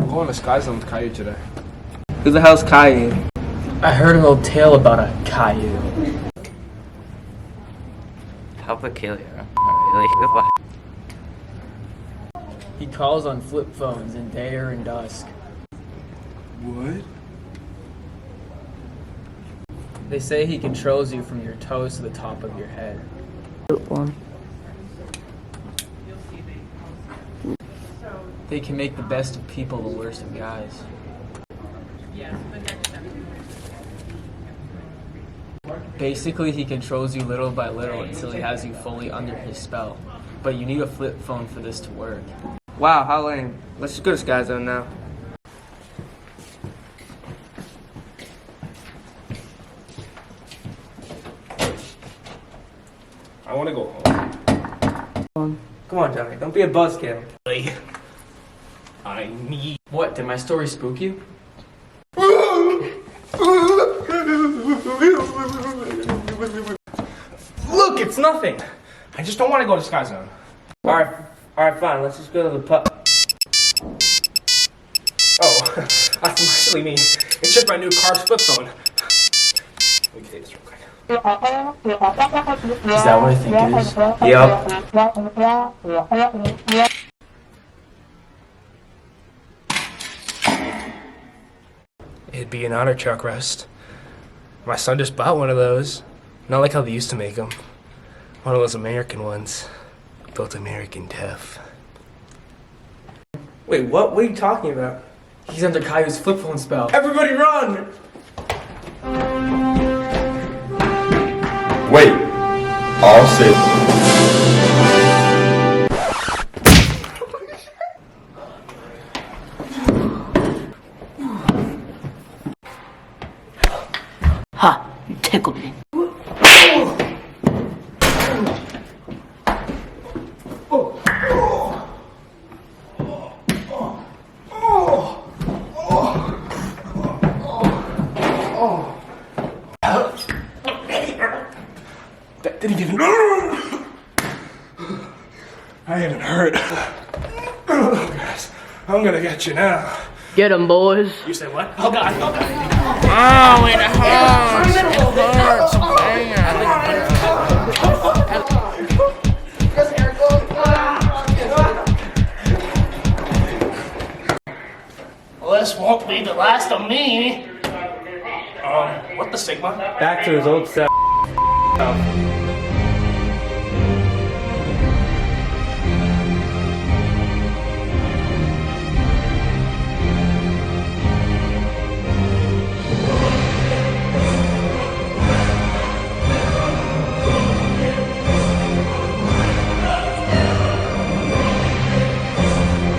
I'm going to Sky Zone with Cauio today. Who the hell's Cauio? I heard an old tale about a Cauio. How peculiar. Really? He calls on flip phones in day or in dusk. What? They say he controls you from your toes to the top of your head. They can make the best of people the worst of guys. Basically, he controls you little by little until he has you fully under his spell. But you need a flip phone for this to work. Wow, how lame. Let's just go to Sky Zone now. I want to go home. Come on, Johnny. Don't be a buzzkill. I need... What, did my story spook you? Look, it's nothing. I just don't want to go to Sky Zone. Alright, fine. Let's just go to the pub. Oh, that's my silly me. It's just my new car's flip phone. Let me take this real quick. Is that what I think it is? Yup. It'd be an honor truck rest. My son just bought one of those. Not like how they used to make them. One of those American ones. Built American tough. Wait, what? What are you talking about? He's under Cauio's flip phone spell. Everybody run! Wait, all set. Ha! You tickled me. That didn't even... I even hurt. Oh, guys, I'm gonna get you now. Get 'em, boys. You say what? Oh, God. Oh, God. Oh, it hurts. This won't be the last of me. What the Sigma? Back to his old self.